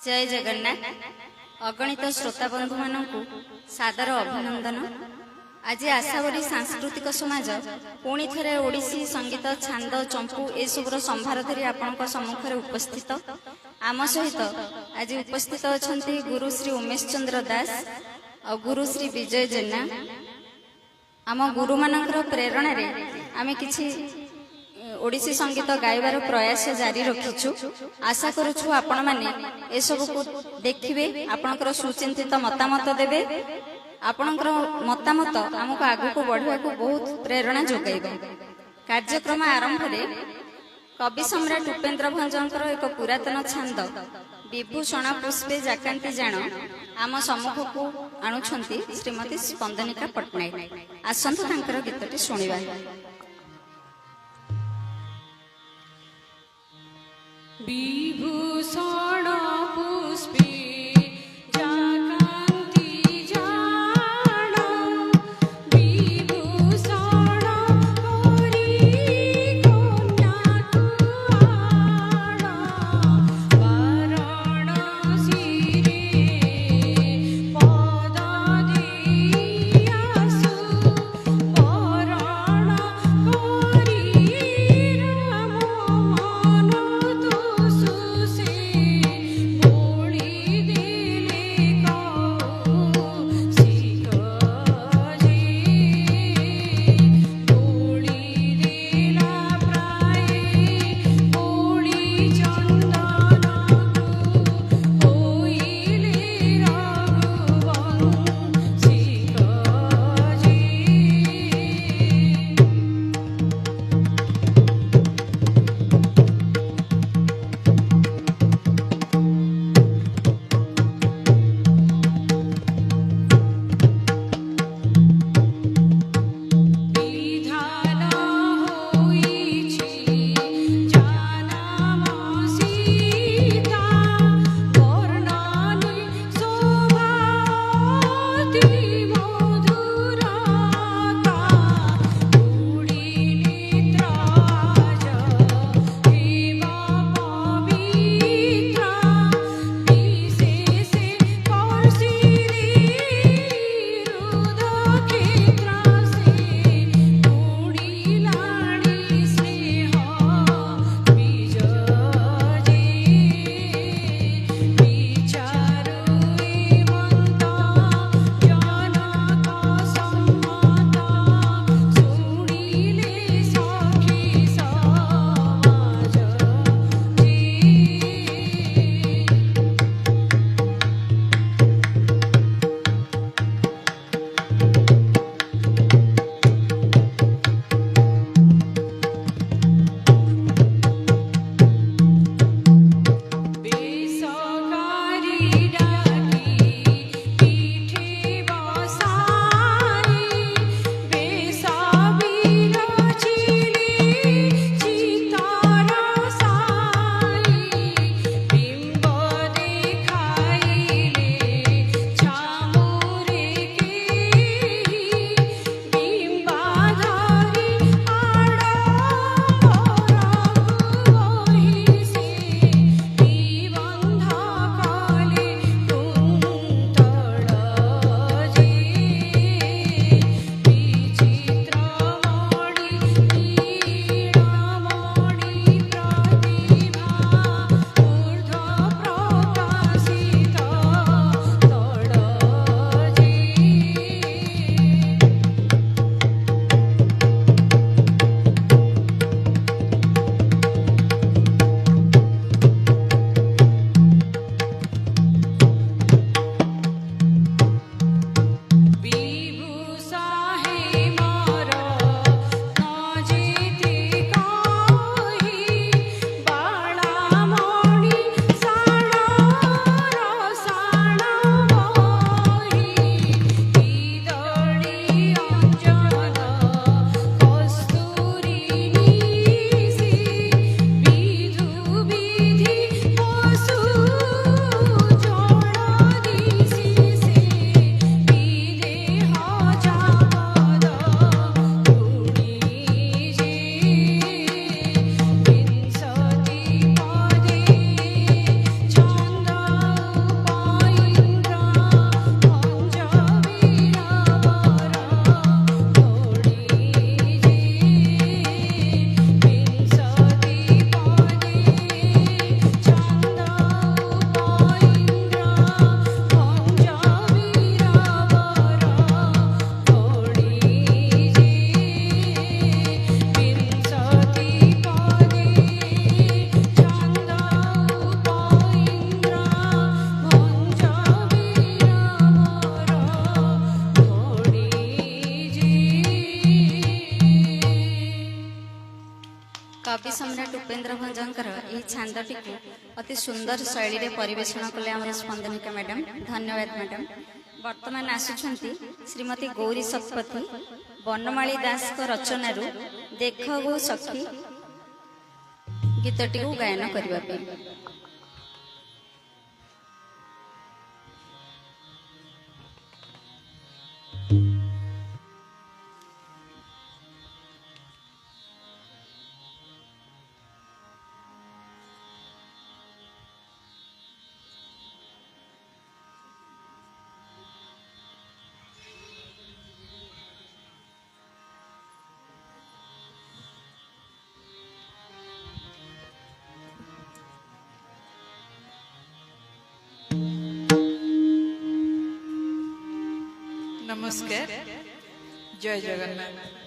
जय जगन्नाथ। अगणित श्रोता बंधु मानक सादर अभिनंदन। आज आशावरी सांस्कृतिक समाज पुणी थे ओडिसी संगीत छांद चंपू एसबुर संभार धरी आपण सम्मुखें उपस्थित। आम सहित आज उपस्थित अच्छा गुरु श्री उमेश चंद्र दास और गुरु श्री विजय जेना। आम गुरु मानकर प्रेरणा रे आमे किछि ओडिसी संगीत गायबार प्रयास जारी रखिछु। आशा करूछु आपण माने ए सब को देखिबे, आपनकर सुचिंतित मतामत देबे। आपनकर मतामत हमको आगु को बढ़िया को बहुत प्रेरणा जोगाइबे। कार्यक्रम आरंभ रे कवि सम्राट उपेन्द्र भंजकर एक पुरातन छंद विभूषण पुष्पे जाकांती जान आम सम्मुख को आणुछंती श्रीमती स्पंदनिका पट्टनायक। आसंत तांकर गीतटी सुनिबा। विभूषण पुष्पे जाकांती जान विभूषण हरि कन्याकु आण वाराणसी रे पद दियासु वरण करी राम मन तुसु से कवि सम्राट उपेन्द्र भंजकर यह छांदटी को अति सुंदर शैली रे परिवेषण कले आम स्पंदनिका मैडम। धन्यवाद मैडम। वर्तमान आसुछंती श्रीमती गौरी शतपथी बनमाली दास को रचनारू देख गो सखी गीतटी को गायन करबा पे। नमस्कार, जय जगन्नाथ।